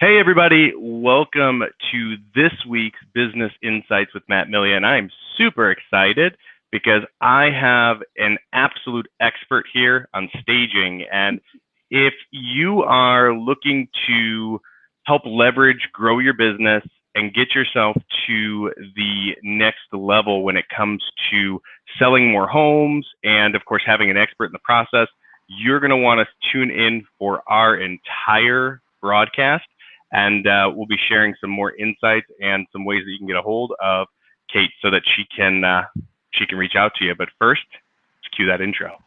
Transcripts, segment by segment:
Hey, everybody. Welcome to this week's Business Insights with Matt Milia. And I'm super excited because I have an absolute expert here on staging. And if you are looking to help leverage, grow your business, and get yourself to the next level when it comes to selling more homes and, of course, having an expert in the process, you're going to want to tune in for our entire broadcast. And we'll be sharing some more insights and some ways that you can get a hold of Kate so that she can reach out to you. But first, let's cue that intro.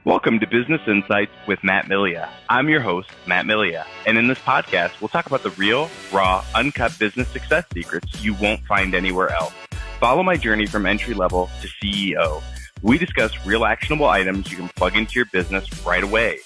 Welcome to Business Insights with Matt Milia. I'm your host, Matt Milia. And in this podcast, we'll talk about the real, raw, uncut business success secrets you won't find anywhere else. Follow my journey from entry level to CEO. We discuss real actionable items you can plug into your business right away.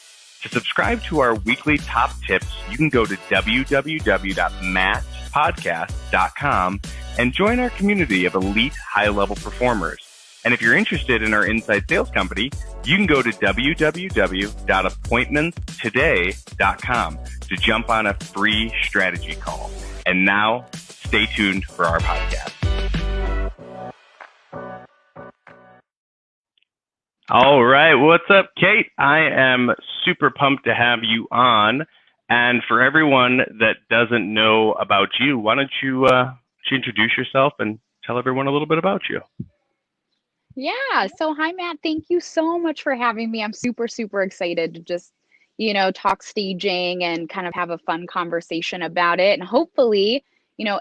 To subscribe to our weekly top tips, you can go to www.mattpodcast.com and join our community of elite high-level performers. And if you're interested in our inside sales company, you can go to www.appointmentstoday.com to jump on a free strategy call. And now, stay tuned for our podcast. All right. What's up, Kate? I am super pumped to have you on. And for everyone that doesn't know about you, why don't you introduce yourself and tell everyone a little bit about you? Yeah. So hi, Matt. Thank you so much for having me. I'm super excited to just, talk staging and kind of have a fun conversation about it and hopefully,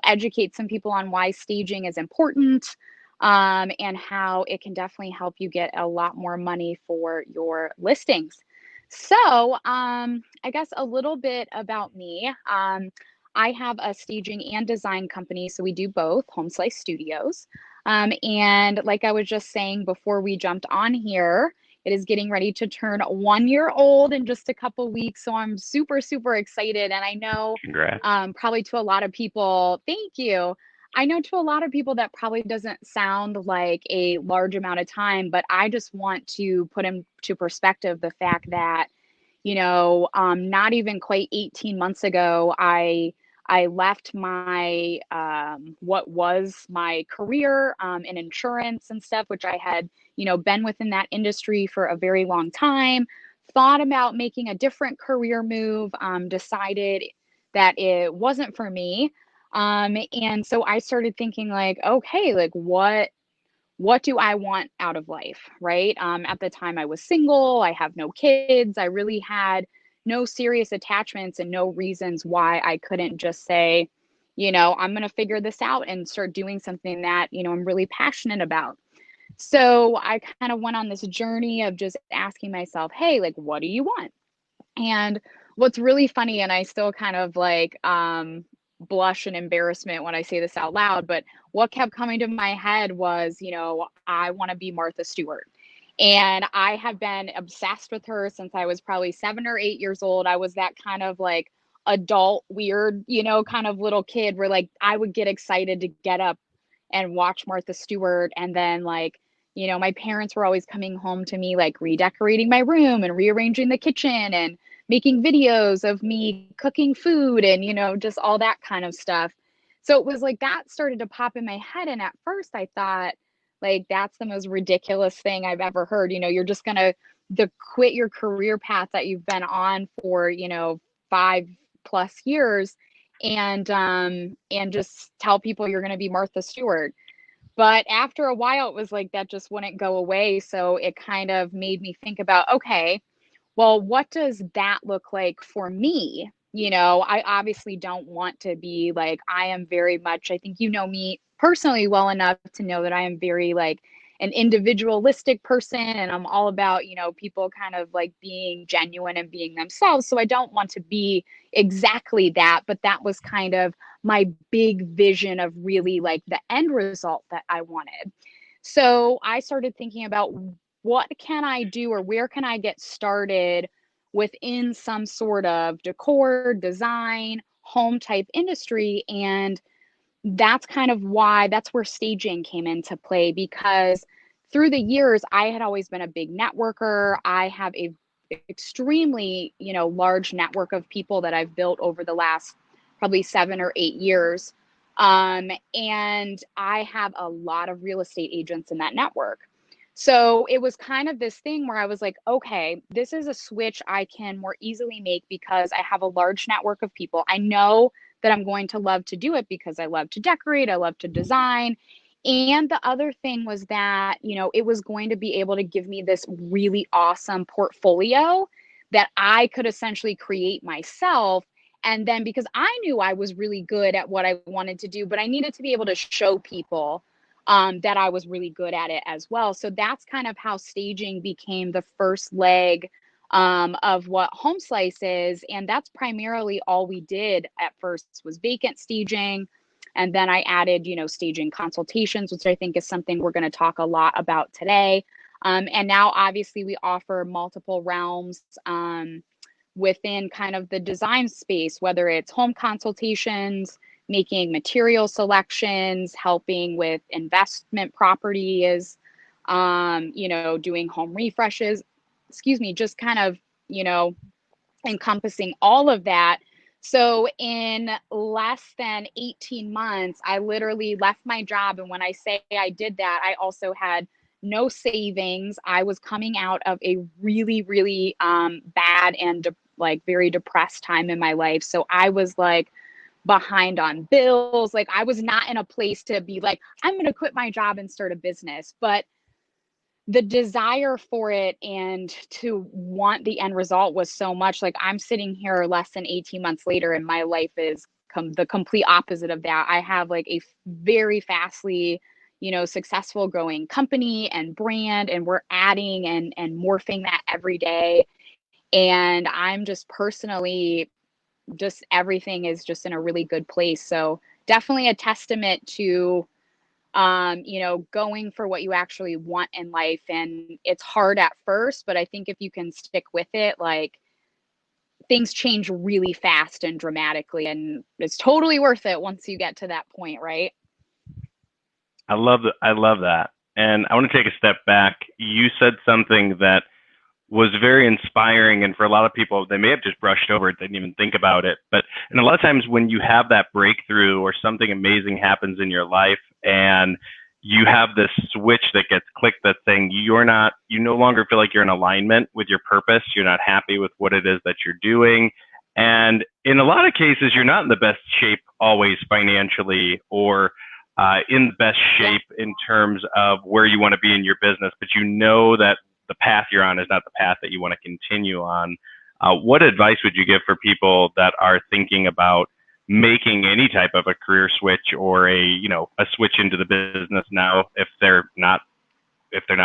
educate some people on why staging is important, and how it can definitely help you get a lot more money for your listings. So, I guess a little bit about me. I have a staging and design company, so we do both, Homeslice Studios. And like I was just saying before we jumped on here, it is getting ready to turn 1 year old in just a couple weeks. So I'm super excited. And I know Congrats. probably to a lot of people, thank you. I know to a lot of people that probably doesn't sound like a large amount of time, but I just want to put into perspective the fact that, not even quite 18 months ago, I left my what was my career in insurance and stuff, which I had, been within that industry for a very long time, thought about making a different career move, decided that it wasn't for me. And so I started thinking like, okay, like what do I want out of life, right? At the time I was single, I have no kids, I really had no serious attachments and no reasons why I couldn't just say, I'm going to figure this out and start doing something that, I'm really passionate about. So I kind of went on this journey of just asking myself, hey, like, what do you want? And what's really funny, and I still kind of like blush and embarrassment when I say this out loud, but what kept coming to my head was, I want to be Martha Stewart. And I have been obsessed with her since I was probably 7 or 8 years old. I was that kind of like adult, weird, kind of little kid where like I would get excited to get up and watch Martha Stewart. And then like, my parents were always coming home to me, like redecorating my room and rearranging the kitchen and making videos of me cooking food and, just all that kind of stuff. So it was like that started to pop in my head. And at first I thought, like, that's the most ridiculous thing I've ever heard. You're just going to quit your career path that you've been on for, 5+ years and just tell people you're going to be Martha Stewart. But after a while, it was like that just wouldn't go away. So it kind of made me think about, okay, well, what does that look like for me? I obviously don't want to be like, I am very much, I think you know me personally well enough to know that I am very like an individualistic person and I'm all about, people kind of like being genuine and being themselves. So I don't want to be exactly that, but that was kind of my big vision of really like the end result that I wanted. So I started thinking about what can I do or where can I get started within some sort of decor, design, home type industry. And that's where staging came into play because through the years, I had always been a big networker. I have a extremely, large network of people that I've built over the last probably 7 or 8 years. And I have a lot of real estate agents in that network. So it was kind of this thing where I was like, okay, this is a switch I can more easily make because I have a large network of people. I know that I'm going to love to do it because I love to decorate, I love to design. And the other thing was that, it was going to be able to give me this really awesome portfolio that I could essentially create myself. And then because I knew I was really good at what I wanted to do, but I needed to be able to show people that I was really good at it as well. So that's kind of how staging became the first leg of what Homeslice is. And that's primarily all we did at first was vacant staging. And then I added, staging consultations, which I think is something we're going to talk a lot about today. And now, obviously, we offer multiple realms within kind of the design space, whether it's home consultations, making material selections, helping with investment properties, doing home refreshes, just kind of, encompassing all of that. So in less than 18 months, I literally left my job. And when I say I did that, I also had no savings. I was coming out of a really, really bad and very depressed time in my life. So I was like behind on bills. Like I was not in a place to be like, I'm going to quit my job and start a business. But the desire for it and to want the end result was so much. Like I'm sitting here less than 18 months later and my life is the complete opposite of that. I have like a very fastly, successful growing company and brand, and we're adding and morphing that every day. And I'm just personally, just everything is just in a really good place. So definitely a testament to going for what you actually want in life. And it's hard at first, but I think if you can stick with it, like things change really fast and dramatically, and it's totally worth it once you get to that point, right? I love that. And I want to take a step back. You said something that was very inspiring, and for a lot of people, they may have just brushed over it, they didn't even think about it. But and a lot of times when you have that breakthrough or something amazing happens in your life and you have this switch that gets clicked that's saying you no longer feel like you're in alignment with your purpose, you're not happy with what it is that you're doing. And in a lot of cases, you're not in the best shape always financially or in the best shape in terms of where you want to be in your business, but you know that the path you're on is not the path that you want to continue on. What advice would you give for people that are thinking about making any type of a career switch or a switch into the business now if they're not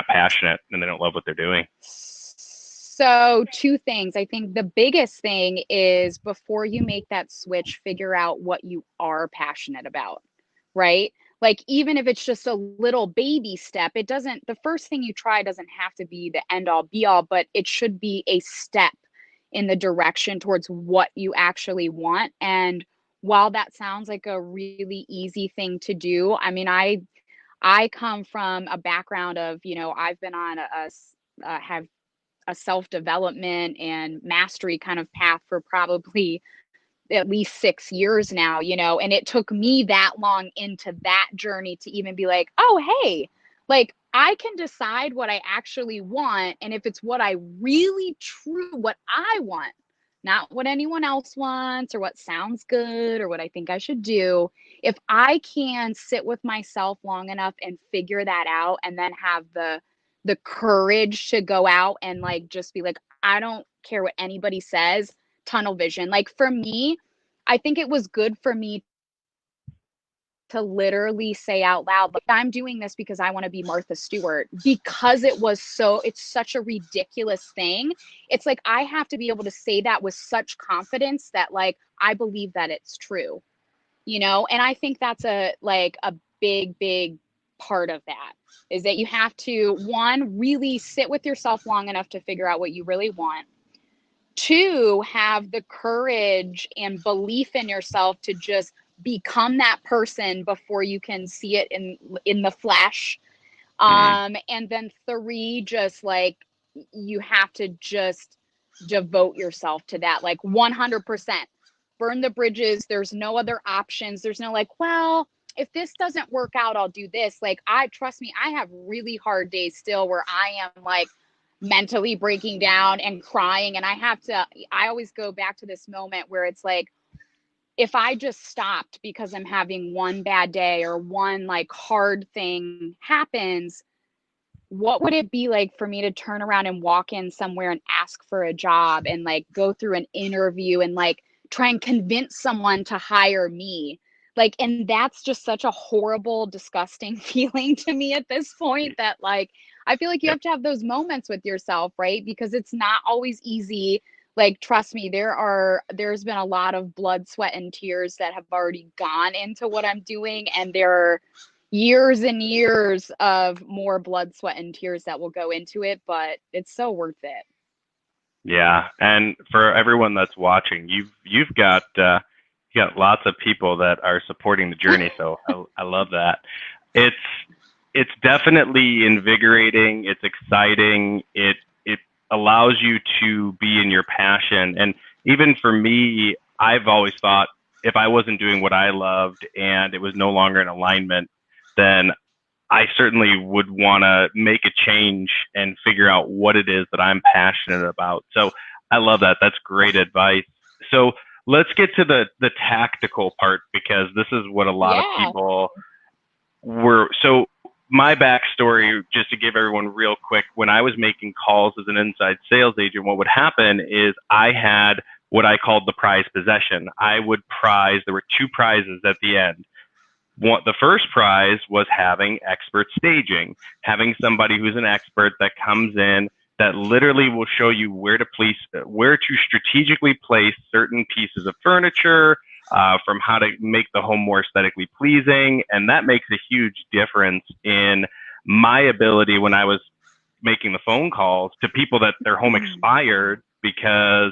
passionate and they don't love what they're doing? So, two things. I think the biggest thing is before you make that switch, figure out what you are passionate about, right? Like, even if it's just a little baby step, the first thing you try doesn't have to be the end all be all, but it should be a step in the direction towards what you actually want. And while that sounds like a really easy thing to do, I mean, I come from a background of, I've been on have a self development and mastery kind of path for probably at least 6 years now, and it took me that long into that journey to even be like, oh, hey, like I can decide what I actually want. And if it's what I really what I want, not what anyone else wants or what sounds good or what I think I should do, if I can sit with myself long enough and figure that out and then have the courage to go out and like just be like, I don't care what anybody says, tunnel vision. Like for me, I think it was good for me to literally say out loud, like, I'm doing this because I want to be Martha Stewart, because it's such a ridiculous thing. It's like, I have to be able to say that with such confidence that like, I believe that it's true, and I think that's a big, big part of that is that you have to, one, really sit with yourself long enough to figure out what you really want. Two, have the courage and belief in yourself to just become that person before you can see it in the flesh. Mm-hmm. And then three, just like you have to just devote yourself to that, like 100%. Burn the bridges. There's no other options. There's no like, well, if this doesn't work out, I'll do this. Like, I trust me, I have really hard days still where I am like mentally breaking down and crying. And I always go back to this moment where it's like, if I just stopped because I'm having one bad day or one like hard thing happens, what would it be like for me to turn around and walk in somewhere and ask for a job and like go through an interview and like try and convince someone to hire me? Like, and that's just such a horrible, disgusting feeling to me at this point that like, I feel like you Yep. have to have those moments with yourself, right? Because it's not always easy. Like, trust me, there's been a lot of blood, sweat, and tears that have already gone into what I'm doing. And there are years and years of more blood, sweat, and tears that will go into it, but it's so worth it. Yeah, and for everyone that's watching, you've got you got lots of people that are supporting the journey, so I love that. It's it's definitely invigorating. It's exciting. It allows you to be in your passion, and even for me, I've always thought if I wasn't doing what I loved and it was no longer in alignment, then I certainly would want to make a change and figure out what it is that I'm passionate about. So I love that. That's great advice. So let's get to the tactical part because this is what a lot of Yeah. people were. So my backstory, just to give everyone real quick, when I was making calls as an inside sales agent, what would happen is I had what I called the prize possession. I would prize, there were two prizes at the end. The first prize was having expert staging, having somebody who's an expert that comes in that literally will show you where to strategically place certain pieces of furniture, from how to make the home more aesthetically pleasing, and that makes a huge difference in my ability when I was making the phone calls to people that their home expired because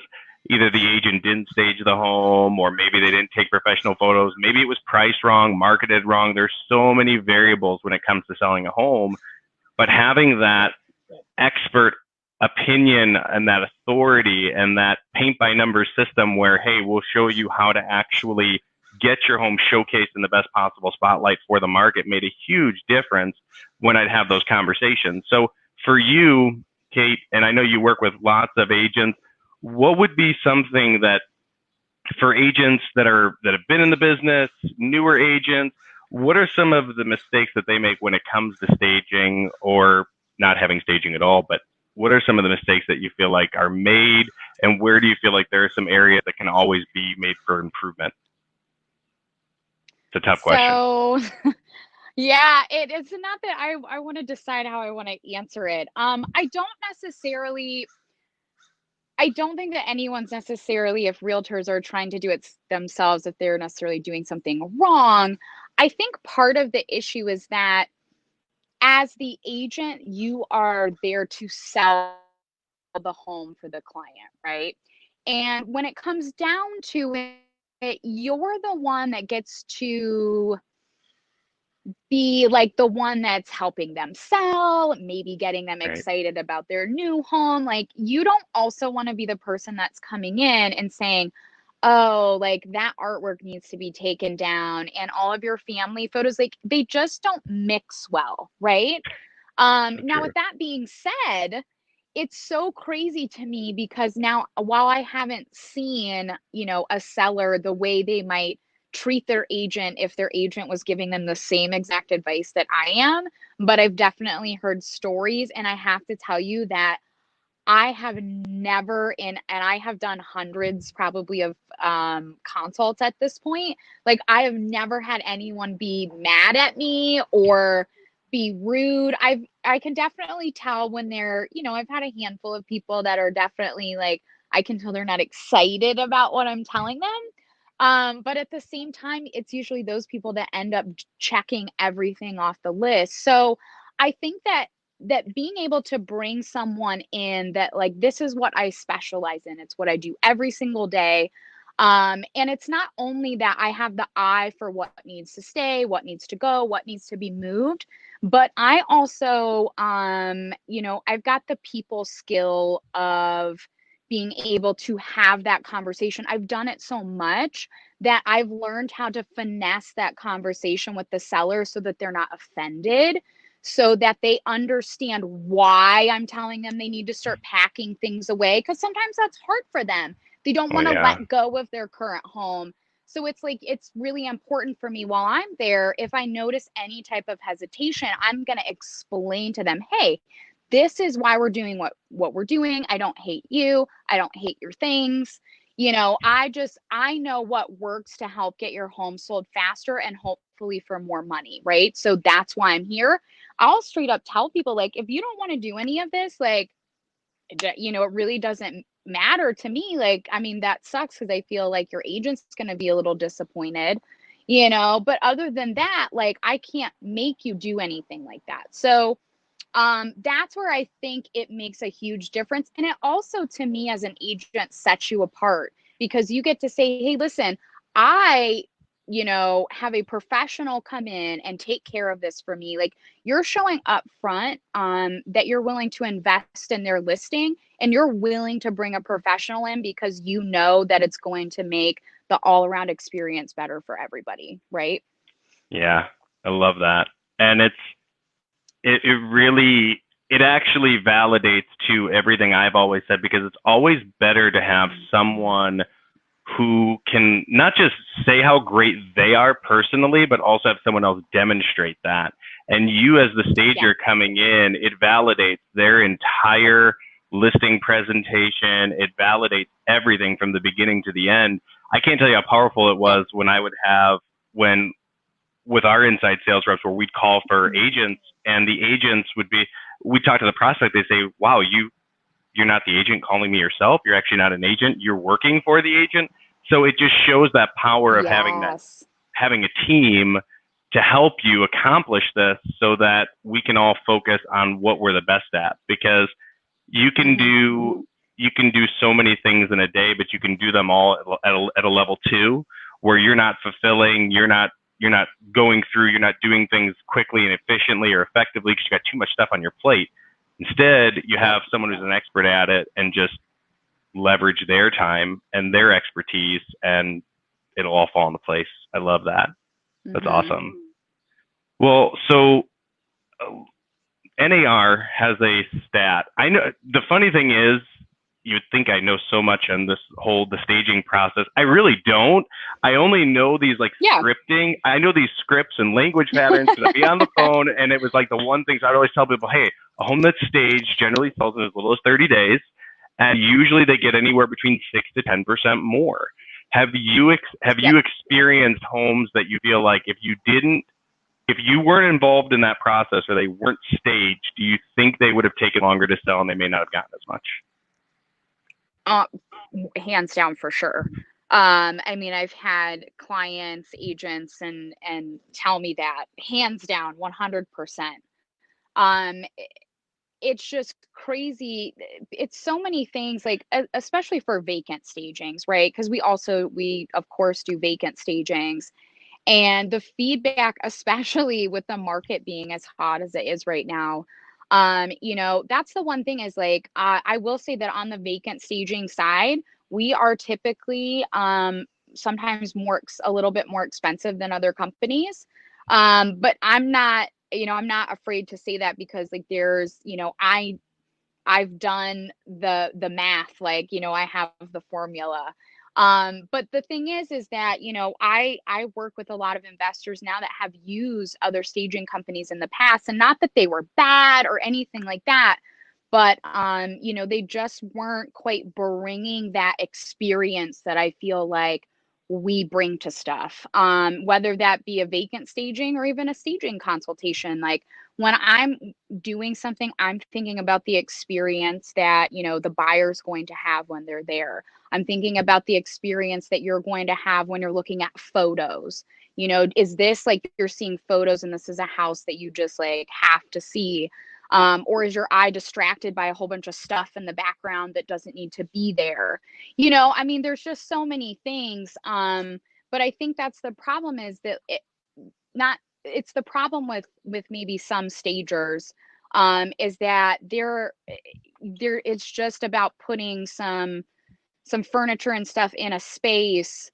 either the agent didn't stage the home or maybe they didn't take professional photos. Maybe it was priced wrong, marketed wrong. There's so many variables when it comes to selling a home, but having that expert opinion and that authority and that paint by numbers system where, hey, we'll show you how to actually get your home showcased in the best possible spotlight for the market made a huge difference when I'd have those conversations. So for you, Kate, and I know you work with lots of agents, what would be something that for agents that have been in the business, newer agents, what are some of the mistakes that they make when it comes to staging or not having staging at all, but what are some of the mistakes that you feel like are made and where do you feel like there are some areas that can always be made for improvement? It's a tough question. So, yeah, it's not that I want to decide how I want to answer it. I don't think that anyone's necessarily, if realtors are trying to do it themselves, if they're necessarily doing something wrong. I think part of the issue is that as the agent, you are there to sell the home for the client, right? And when it comes down to it, you're the one that gets to be like the one that's helping them sell, maybe getting them Right. excited about their new home. Like, you don't also want to be the person that's coming in and saying, oh, like that artwork needs to be taken down and all of your family photos, like they just don't mix well, right? So Now, true. with that being said, it's so crazy to me because now, while I haven't seen, a seller the way they might treat their agent if their agent was giving them the same exact advice that I am, but I've definitely heard stories. And I have to tell you that I have never and I have done hundreds probably of consults at this point. Like, I have never had anyone be mad at me or be rude. I can definitely tell when I've had a handful of people that are definitely like, I can tell they're not excited about what I'm telling them. But at the same time, it's usually those people that end up checking everything off the list. So I think that being able to bring someone in that, like, this is what I specialize in, it's what I do every single day. And it's not only that I have the eye for what needs to stay, what needs to go, what needs to be moved, but I also, I've got the people skill of being able to have that conversation. I've done it so much that I've learned how to finesse that conversation with the seller so that they're not offended, so that they understand why I'm telling them they need to start packing things away. Because sometimes that's hard for them. They don't Oh want to yeah. let go of their current home. So it's like, it's really important for me while I'm there, if I notice any type of hesitation, I'm going to explain to them, hey, this is why we're doing what we're doing. I don't hate you. I don't hate your things. I know what works to help get your home sold faster and hopefully for more money, right? So that's why I'm here. I'll straight up tell people, like, if you don't want to do any of this, like, it really doesn't matter to me. Like, I mean, that sucks because I feel like your agent's going to be a little disappointed, but other than that, like, I can't make you do anything like that. So, that's where I think it makes a huge difference. And it also, to me, as an agent, sets you apart because you get to say, hey, listen, I, have a professional come in and take care of this for me. Like, you're showing up front, that you're willing to invest in their listing and you're willing to bring a professional in because you know that it's going to make the all around experience better for everybody. Right. Yeah, I love that. And it really, it actually validates to everything I've always said, because it's always better to have someone who can not just say how great they are personally, but also have someone else demonstrate that. And you, as the Yeah. stager coming in, it validates their entire listing presentation. It validates everything from the beginning to the end. I can't tell you how powerful it Yep. was when I would have, when with our inside sales reps, where we'd call for agents, and the agents would be, we talk to the prospect, they say, wow, you're not the agent calling me yourself. You're actually not an agent. You're working for the agent. So it just shows that power of Yes. having a team to help you accomplish this, so that we can all focus on what we're the best at. Because you can Mm-hmm. do, you can do so many things in a day, but you can do them all at a level two, where you're not fulfilling, you're not going through, you're not doing things quickly and efficiently or effectively because you got too much stuff on your plate. Instead, you Yep. have someone who's an expert at it and just leverage their time and their expertise, and it'll all fall into place. I love that. That's Mm-hmm. awesome. Well, so NAR has a stat. I know, the funny thing is, you'd think I know so much on the staging process. I really don't. I only know these, like, Yeah. scripting. I know these scripts and language patterns because I'd be on the phone, and it was like the one thing. So I'd always tell people, hey, a home that's staged generally sells in as little as 30 days, and usually they get anywhere between 6 to 10% more. Have you Yep. experienced homes that you feel like, if you weren't involved in that process, or they weren't staged, do you think they would have taken longer to sell and they may not have gotten as much? Uh, Hands down for sure. I mean, I've had clients, agents, and tell me that hands down, 100%. Um, it's just crazy. It's so many things, like especially for vacant stagings, right? Because we of course do vacant stagings, and the feedback, especially with the market being as hot as it is right now, that's the one thing is, like, I will say that on the vacant staging side, we are typically, sometimes a little bit more expensive than other companies. But I'm not afraid to say that because, like, there's, I've done the math, like, I have the formula. But the thing is that, I work with a lot of investors now that have used other staging companies in the past, and not that they were bad or anything like that, but they just weren't quite bringing that experience that I feel like we bring to stuff. Whether that be a vacant staging or even a staging consultation, like, when I'm doing something, I'm thinking about the experience that, the buyer's going to have when they're there. I'm thinking about the experience that you're going to have when you're looking at photos. Is this like you're seeing photos and this is a house that you just, like, have to see? Or is your eye distracted by a whole bunch of stuff in the background that doesn't need to be there? I mean, there's just so many things. But I think that's the problem, is that not it's the problem with maybe some stagers, is that it's just about putting some furniture and stuff in a space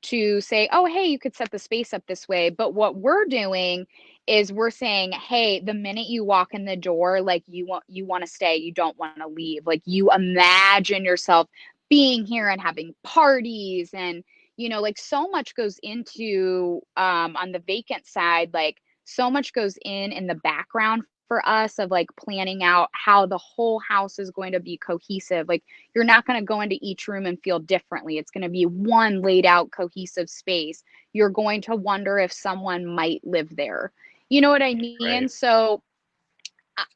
to say, oh, hey, you could set the space up this way. But what we're doing is we're saying, hey, the minute you walk in the door, like you want to stay, you don't want to leave. Like you imagine yourself being here and having parties, and like so much goes into on the vacant side, like so much goes in the background for us of like planning out how the whole house is going to be cohesive. Like you're not going to go into each room and feel differently. It's going to be one laid out cohesive space. You're going to wonder if someone might live there. You know what I mean? Right. So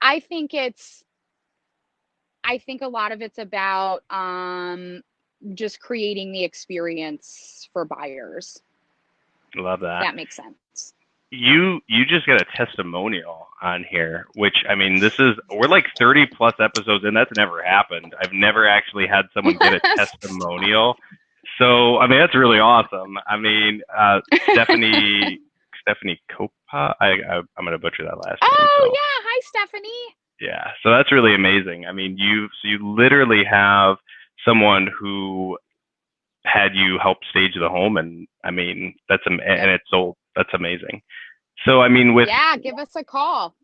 I think a lot of it's about just creating the experience for buyers. Love that. That makes sense. You just got a testimonial on here, which I mean, we're like 30 plus episodes and that's never happened. I've never actually had someone get a testimonial. So I mean, that's really awesome. I mean, Stephanie Copa. I'm gonna butcher that last name. Oh So. yeah, hi Stephanie. Yeah, so that's really amazing. I mean, you literally have someone who had you help stage the home, and I mean, and it's sold. That's amazing. So I mean, give us a call.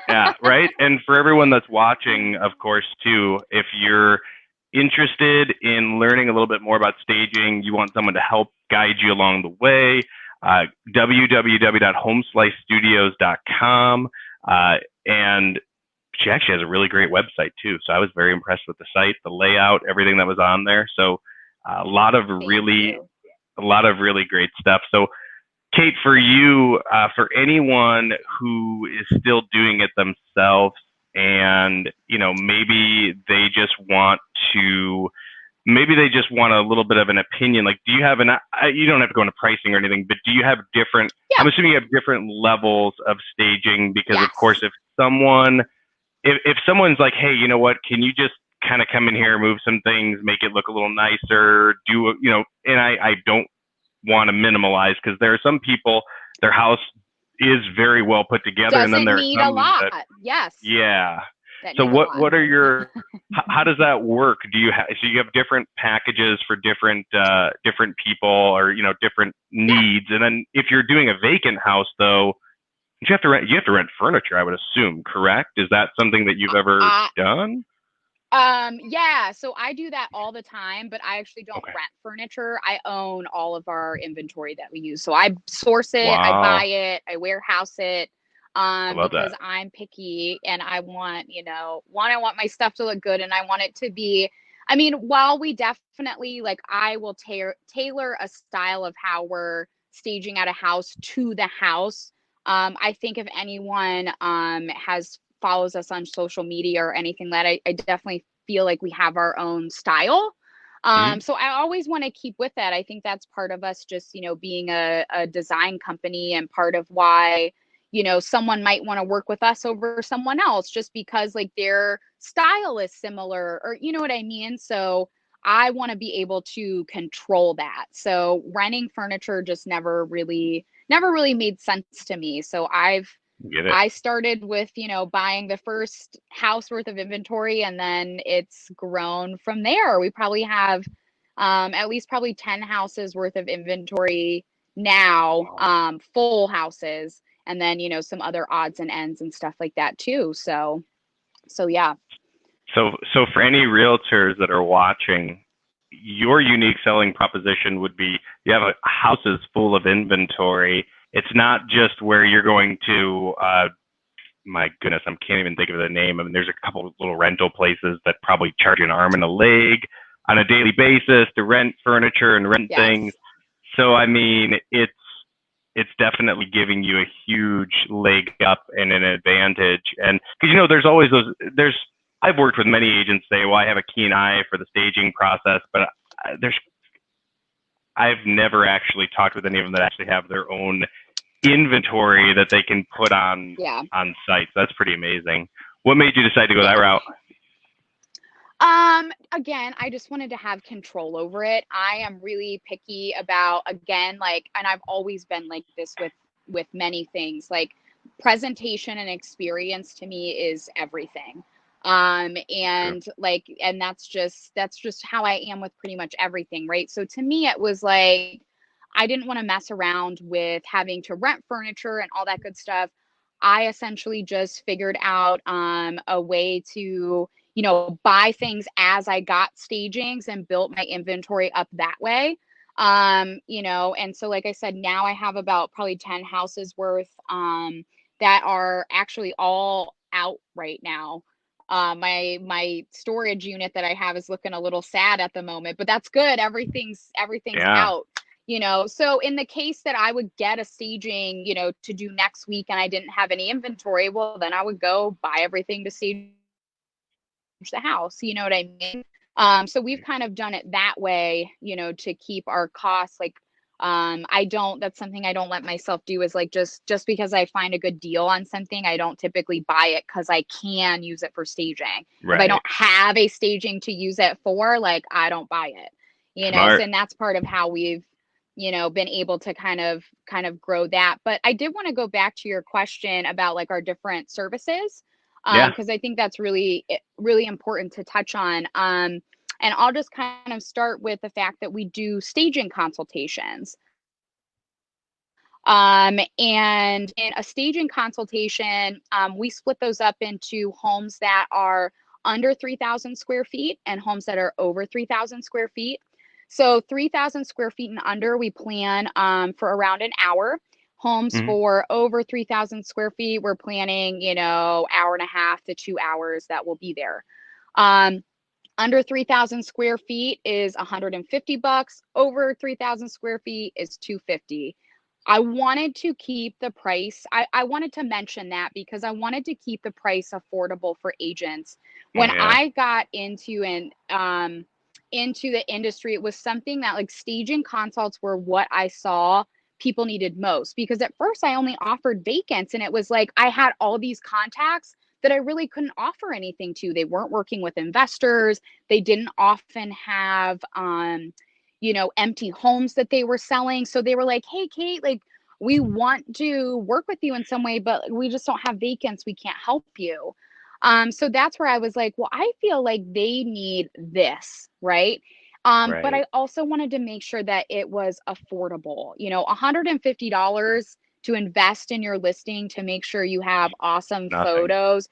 Yeah, right. And for everyone that's watching, of course, too, if you're interested in learning a little bit more about staging, you want someone to help guide you along the way, www.homeslicestudios.com, and she actually has a really great website too. So I was very impressed with the site, the layout, everything that was on there. So a lot of really great stuff. So Kate, for you, for anyone who is still doing it themselves, and maybe they just want a little bit of an opinion. Like, do you have you don't have to go into pricing or anything, but do you have different? Yeah. I'm assuming you have different levels of staging because, yes. Of course, if someone's like, hey, you know what, can you just kind of come in here, move some things, make it look a little nicer, and I don't want to minimalize, because there are some people, their house is very well put together, and then there's some a lot. Yes. Yeah. So what are your how does that work? Do you have different packages for different people, or different needs? And then if you're doing a vacant house, though, you have to rent furniture, I would assume, correct? Is that something that you've ever done? Yeah, so I do that all the time, but I actually don't rent furniture. I own all of our inventory that we use. So I source it, I buy it, I warehouse it. Because I'm picky and I want, I want my stuff to look good, and I want it to be, I mean, while we definitely, like, I will tailor a style of how we're staging out a house to the house. I think if anyone follows us on social media or anything, that I definitely feel like we have our own style. So I always want to keep with that. I think that's part of us just, being a design company, and part of why, someone might want to work with us over someone else just because, like, their style is similar, or you know what I mean? So I want to be able to control that. So renting furniture just never really made sense to me. So I started with, buying the first house worth of inventory, and then it's grown from there. We probably have at least probably 10 houses worth of inventory now, full houses, and then, some other odds and ends and stuff like that too. So yeah. So for any realtors that are watching, your unique selling proposition would be, you have houses full of inventory. It's not just where you're going to, my goodness, I can't even think of the name. I mean, there's a couple of little rental places that probably charge you an arm and a leg on a daily basis to rent furniture and rent things. So, I mean, it's definitely giving you a huge leg up and an advantage. And because, there's always I've worked with many agents say, well, I have a keen eye for the staging process, but I've never actually talked with any of them that actually have their own inventory that they can put on site. So that's pretty amazing. What made you decide to go that route? Again, I just wanted to have control over it. I am really picky about, again, like, and I've always been like this with many things, like presentation and experience to me is everything. And like, and that's just how I am with pretty much everything, right? So to me, it was like, I didn't want to mess around with having to rent furniture and all that good stuff. I essentially just figured out a way to, buy things as I got stagings and built my inventory up that way. And so like I said, now I have about probably 10 houses worth that are actually all out right now. My storage unit that I have is looking a little sad at the moment, but that's good. Everything's Yeah. out. So in the case that I would get a staging, to do next week and I didn't have any inventory, well, then I would go buy everything to stage the house. You know what I mean? So we've kind of done it that way, to keep our costs like, I don't, that's something I don't let myself do, is like, just because I find a good deal on something, I don't typically buy it because I can use it for staging. If I Right. don't have a staging to use it for, like, I don't buy it. So, Smart. and that's part of how we've, been able to kind of grow that. But I did want to go back to your question about like our different services, Yeah. because I think that's really, really important to touch on. And I'll just kind of start with the fact that we do staging consultations. And in a staging consultation, we split those up into homes that are under 3,000 square feet and homes that are over 3,000 square feet. So 3,000 square feet and under, we plan for around an hour. Homes Hmm. for over 3,000 square feet, we're planning, hour and a half to 2 hours that will be there. Um, Under 3,000 square feet is 150 bucks. Over 3,000 square feet is 250. I wanted to keep the price. I wanted to mention that because I wanted to keep the price affordable for agents. Oh When yeah. I got into the industry, it was something that like staging consults were what I saw people needed most, because at first I only offered vacants and it was like I had all these contacts that I really couldn't offer anything to. They weren't working with investors. They didn't often have empty homes that they were selling. So they were like, "Hey Kate, like we want to work with you in some way, but we just don't have vacants. We can't help you." So that's where I was like, well, I feel like they need this, right? But Right. I also wanted to make sure that it was affordable. $150 to invest in your listing to make sure you have awesome Nothing. photos.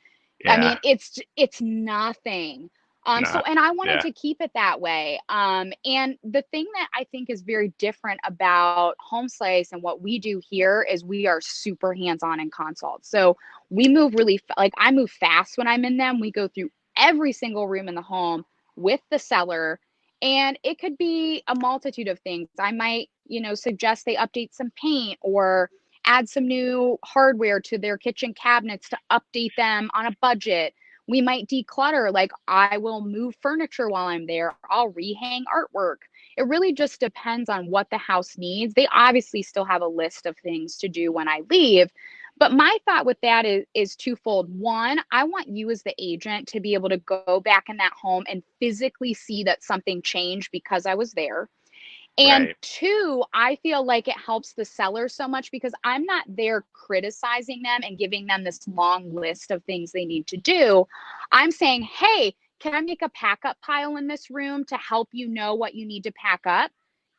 I Yeah. mean, it's nothing. So Not. and I wanted Yeah. to keep it that way. And the thing that I think is very different about Homeslice and what we do here is we are super hands-on in consults. So we move really like I move fast when I'm in them. We go through every single room in the home with the seller, and it could be a multitude of things. I might, suggest they update some paint or add some new hardware to their kitchen cabinets to update them on a budget. We might declutter, like I will move furniture while I'm there. I'll rehang artwork. It really just depends on what the house needs. They obviously still have a list of things to do when I leave. But my thought with that is twofold. One, I want you as the agent to be able to go back in that home and physically see that something changed because I was there. And Right. two, I feel like it helps the seller so much because I'm not there criticizing them and giving them this long list of things they need to do. I'm saying, hey, can I make a pack up pile in this room to help you know what you need to pack up?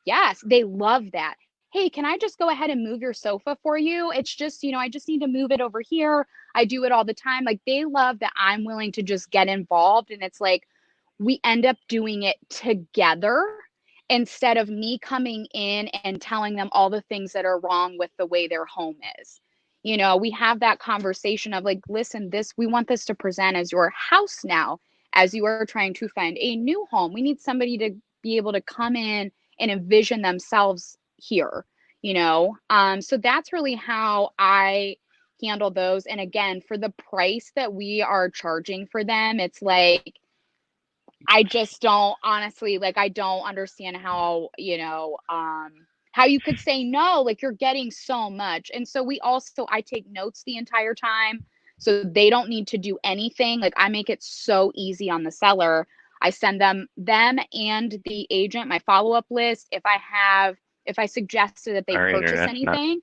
Yes, they love that. Hey, can I just go ahead and move your sofa for you? It's just, I just need to move it over here. I do it all the time. Like they love that I'm willing to just get involved. And it's like we end up doing it together instead of me coming in and telling them all the things that are wrong with the way their home is. We have that conversation of like, listen, we want this to present as your house now, as you are trying to find a new home. We need somebody to be able to come in and envision themselves here, so that's really how I handle those. And again, for the price that we are charging for them, it's like I just don't honestly like I don't understand how you could say no, like you're getting so much. And so I take notes the entire time so they don't need to do anything. Like I make it so easy on the seller. I send them and the agent my follow-up list if I suggested that they Our purchase internet's not anything.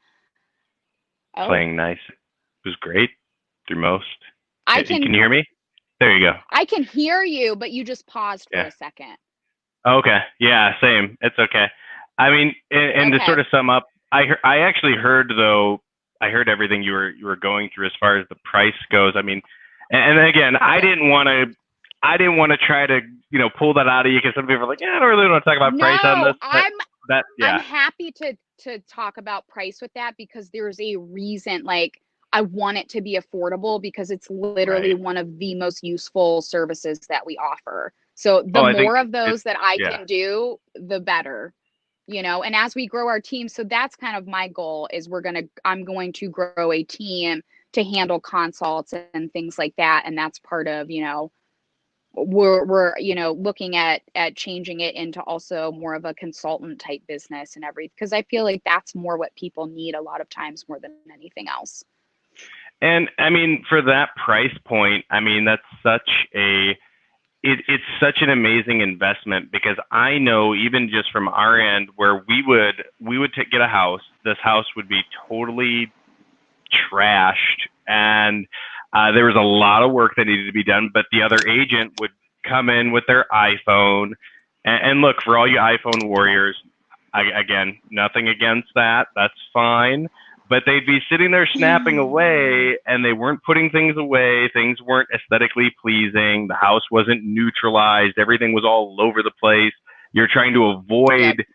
Oh, playing nice. It was great through most. I Can can you hear me? There you go. I can hear you, but you just paused for Yeah. a second. Okay. Yeah. Same. It's okay. I mean, and to sort Okay. of sum up, I actually heard though. I heard everything you were going through as far as the price goes. I mean, and again, Yep. I didn't want to try to pull that out of you because some people are like, yeah, I don't really want to talk about price on No, this, but that I'm yeah, happy to talk about price with that because there's a reason. Like, I want it to be affordable because it's literally right. one of the most useful services that we offer. So the Oh, I think more of it's those that I yeah. can do, the better. And as we grow our team, so that's kind of my goal is I'm going to grow a team to handle consults and things like that. And that's part of, we're looking at changing it into also more of a consultant type business and everything, because I feel like that's more what people need a lot of times more than anything else. And I mean, for that price point, I mean, that's such it's such an amazing investment because I know even just from our end where we would get a house, this house would be totally trashed, and there was a lot of work that needed to be done. But the other agent would come in with their iPhone, and look for all you iPhone Yep. warriors. Again, nothing against that. That's fine. But they'd be sitting there snapping away, and they weren't putting things away. Things weren't aesthetically pleasing. The house wasn't neutralized. Everything was all over the place. You're trying to Yep. avoid,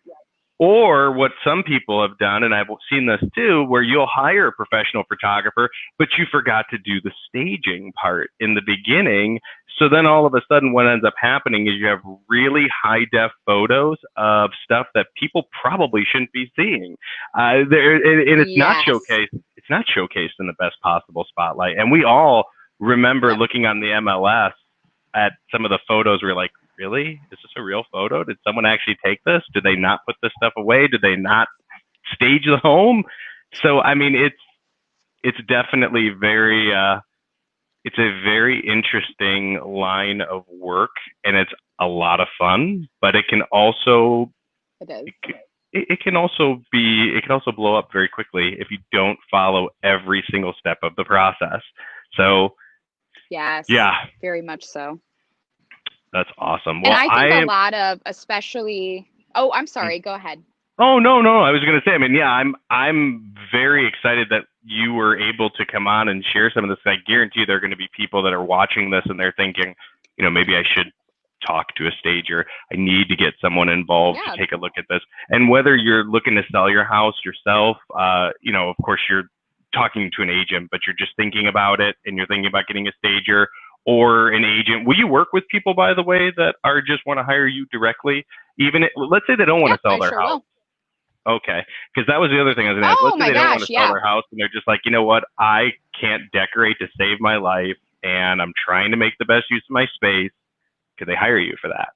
or what some people have done, and I've seen this too, where you'll hire a professional photographer, but you forgot to do the staging part in the beginning. So then all of a sudden, what ends up happening is you have really high def photos of stuff that people probably shouldn't be seeing. And it's not Yes. showcased. It's not showcased in the best possible spotlight. And we all remember Yep. looking on the MLS at some of the photos. We're like, really? Is this a real photo? Did someone actually take this? Did they not put this stuff away? Did they not stage the home? So I mean, it's definitely very it's a very interesting line of work, and it's a lot of fun. But it can also It is. it can also blow up very quickly if you don't follow every single step of the process. So Yes, yeah, very much so. that's awesome. And Well, I think a I lot of, especially, oh, I'm sorry, go ahead. Oh no, I was going to say. I mean, yeah, I'm very excited that you were able to come on and share some of this. I guarantee there are going to be people that are watching this and they're thinking, maybe I should talk to a stager. I need to get someone involved to Yeah. take a look at this. And whether you're looking to sell your house yourself, of course you're talking to an agent, but you're just thinking about it and you're thinking about getting a stager or an agent. Will you work with people, by the way, that are just want to hire you directly? Even let's say they don't want Yep, to sell I their sure house. will. Okay, because that was the other thing I was going to ask. Oh Let's say my they don't want gosh, to sell yeah. their house and they're just like, you know what, I can't decorate to save my life, and I'm trying to make the best use of my space. Could they hire you for that?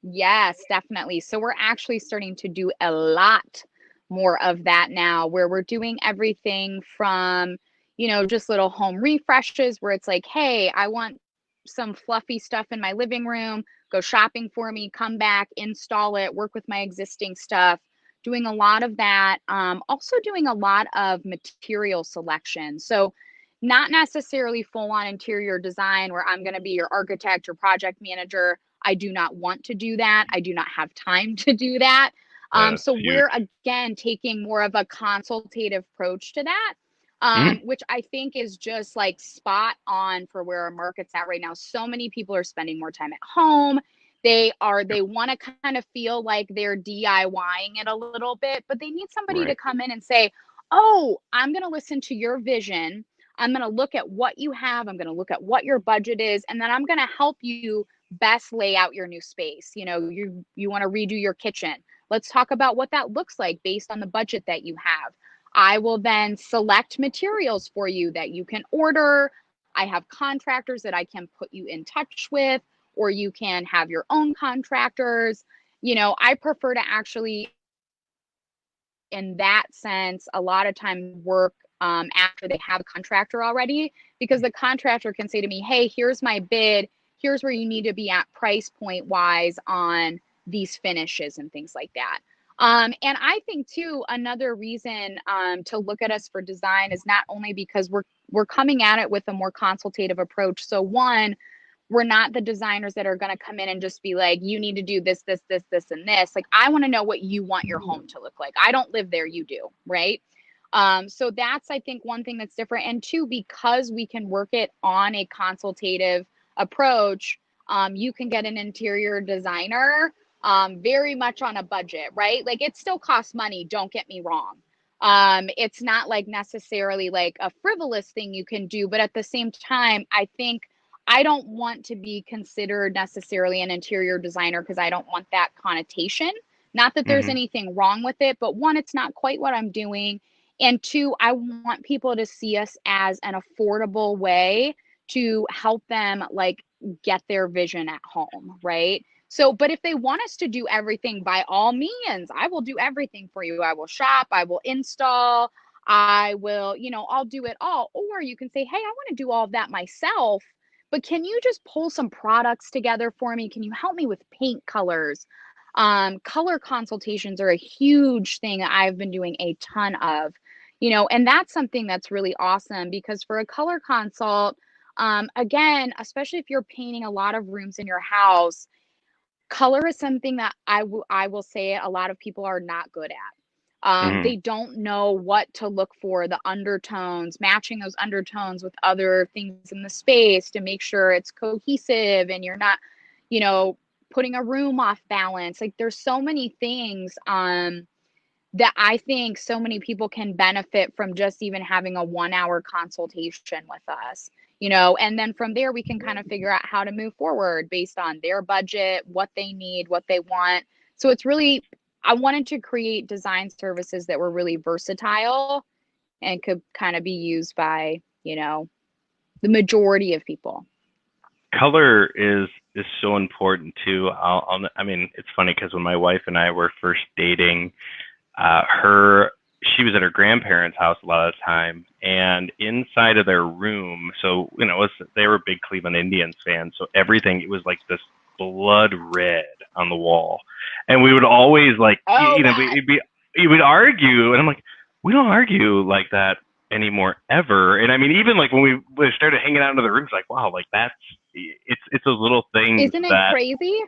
Yes, definitely. So we're actually starting to do a lot more of that now, where we're doing everything from, just little home refreshes where it's like, hey, I want some fluffy stuff in my living room, go shopping for me, come back, install it, work with my existing stuff. Doing a lot of that. Also doing a lot of material selection. So not necessarily full on interior design where I'm going to be your architect or project manager. I do not want to do that. I do not have time to do that. That's So huge. we're again taking more of a consultative approach to that, Mm-hmm. which I think is just like spot on for where our market's at right now. So many people are spending more time at home. They want to kind of feel like they're DIYing it a little bit, but they need somebody to Right. come in and say, "Oh, I'm going to listen to your vision. I'm going to look at what you have. I'm going to look at what your budget is, and then I'm going to help you best lay out your new space. You want to redo your kitchen. Let's talk about what that looks like based on the budget that you have. I will then select materials for you that you can order. I have contractors that I can put you in touch with, or you can have your own contractors. I prefer to actually, in that sense, a lot of times work after they have a contractor already, because the contractor can say to me, hey, here's my bid. Here's where you need to be at price point wise on these finishes and things like that. And I think, too, another reason to look at us for design is not only because we're we're coming at it with a more consultative approach. So one, we're not the designers that are going to come in and just be like, you need to do this, this, this, this, and this. Like, I want to know what you want your home to look like. I don't live there, you do, right? So that's, I think, one thing that's different. And two, because we can work it on a consultative approach, you can get an interior designer very much on a budget, right? Like, it still costs money, don't get me wrong. It's not like necessarily like a frivolous thing you can do, but at the same time, I think I don't want to be considered necessarily an interior designer because I don't want that connotation. Not that there's Hmm. anything wrong with it, but one, it's not quite what I'm doing. And two, I want people to see us as an affordable way to help them like get their vision at home, right? So, but if they want us to do everything, by all means, I will do everything for you. I will shop, I will install, I will, I'll do it all. Or you can say, hey, I want to do all of that myself, but can you just pull some products together for me? Can you help me with paint colors? Color consultations are a huge thing I've been doing a ton of, and that's something that's really awesome because for a color consult, again, especially if you're painting a lot of rooms in your house, color is something that I will say a lot of people are not good at. Hmm. They don't know what to look for, the undertones, matching those undertones with other things in the space to make sure it's cohesive and you're not, you know, putting a room off balance. Like there's so many things that I think so many people can benefit from just even having a 1 hour consultation with us, and then from there we can kind of figure out how to move forward based on their budget, what they need, what they want. So it's really, I wanted to create design services that were really versatile and could kind of be used by, the majority of people. Color is so important too. I mean, it's funny because when my wife and I were first dating, her she was at her grandparents' house a lot of the time, and inside of their room, so they were big Cleveland Indians fans, so everything it was like this blood red on the wall, and we would always like Oh God. we would argue, and I'm like, we don't argue like that anymore ever. And I mean, even like when we started hanging out in the rooms, like wow, like it's those little things Isn't it that crazy?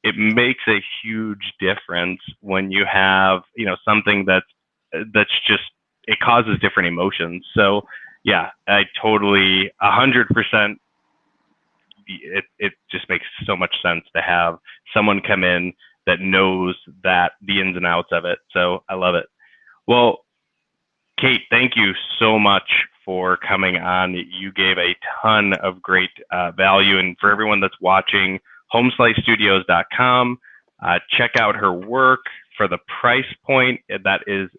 it makes a huge difference when you have something that's just it causes different emotions. So yeah, I totally 100%. It just makes so much sense to have someone come in that knows that the ins and outs of it. So I love it. Well, Kate, thank you so much for coming on. You gave a ton of great value. And for everyone that's watching, homeslicestudios.com, check out her work for the price point that is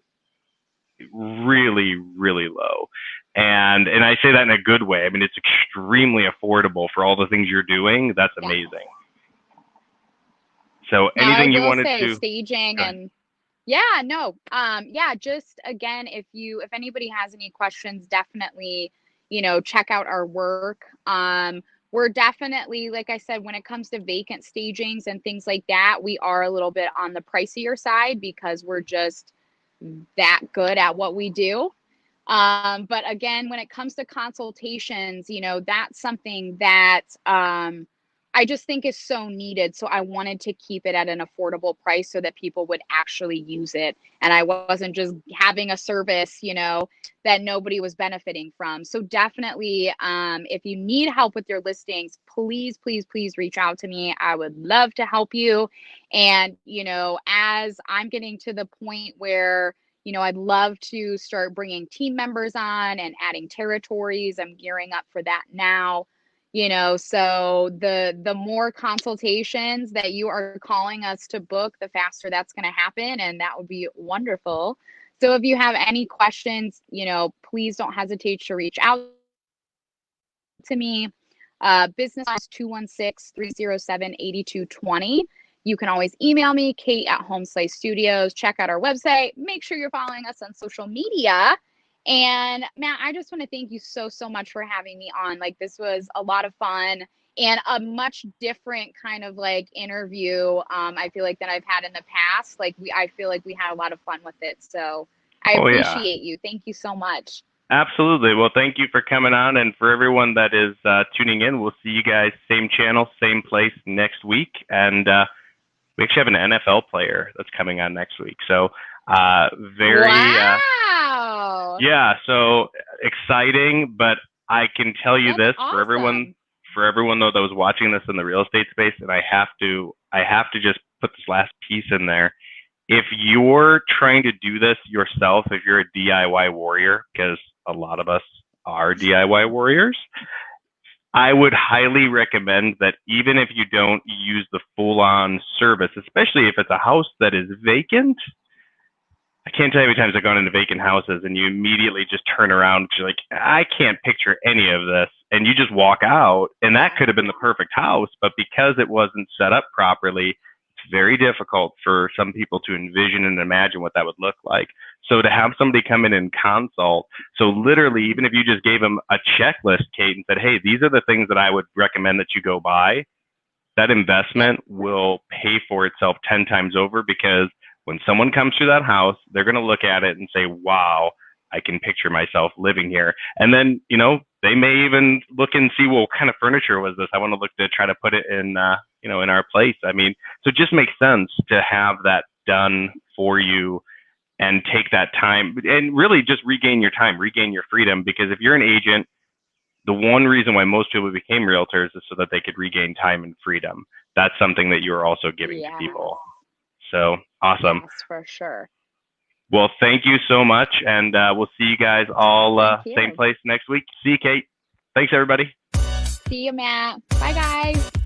really, really low. And I say that in a good way. I mean, it's extremely affordable for all the things you're doing. That's Yes. amazing. So Now I anything you will wanted say to, staging go ahead. and yeah, no. Yeah, just again, if anybody has any questions, definitely, check out our work. We're definitely, like I said, when it comes to vacant stagings and things like that, we are a little bit on the pricier side because we're just that good at what we do. But again, when it comes to consultations, that's something that I just think is so needed. So I wanted to keep it at an affordable price so that people would actually use it. And I wasn't just having a service, that nobody was benefiting from. So definitely, if you need help with your listings, please, please, please reach out to me. I would love to help you. And, as I'm getting to the point where, I'd love to start bringing team members on and adding territories. I'm gearing up for that now. So the more consultations that you are calling us to book, the faster that's going to happen, and that would be wonderful. So if you have any questions, please don't hesitate to reach out to me. Business is 216-307-8220. You can always email me, Kate at Homeslice Studios. Check out our website. Make sure you're following us on social media. And Matt, I just want to thank you so, so much for having me on. Like, this was a lot of fun and a much different kind of like interview. I feel like than I've had in the past. I feel like we had a lot of fun with it. So I Oh yeah. appreciate you. Thank you so much. Absolutely. Well, thank you for coming on, and for everyone that is tuning in, we'll see you guys same channel, same place next week, and we actually have an NFL player that's coming on next week. So uh, very Wow. yeah, so exciting. But I can tell you That's this awesome. for everyone though that was watching this in the real estate space, and I have to just put this last piece in there. If you're trying to do this yourself, if you're a DIY warrior, because a lot of us are DIY warriors, I would highly recommend that even if you don't use the full on service, especially if it's a house that is vacant. I can't tell you how many times I've gone into vacant houses and you immediately just turn around because you're like, I can't picture any of this. And you just walk out, and that could have been the perfect house. But because it wasn't set up properly, it's very difficult for some people to envision and imagine what that would look like. So to have somebody come in and consult, so literally, even if you just gave them a checklist, Kate, and said, hey, these are the things that I would recommend that you go buy, that Yep. investment will pay for itself 10 times over because when someone comes through that house, they're going to look at it and say, wow, I can picture myself living here. And then, they may even look and see, well, what kind of furniture was this? I want to look to try to put it in, in our place. I mean, so it just makes sense to have that done for you and take that time and really just regain your time, regain your freedom. Because if you're an agent, the one reason why most people became realtors is so that they could regain time and freedom. That's something that you're also giving to Yes. people. So awesome. Yes, for sure. Well, thank you so much. And we'll see you guys all Thank same you. place next week. See you, Kate. Thanks, everybody. See you, Matt. Bye, guys.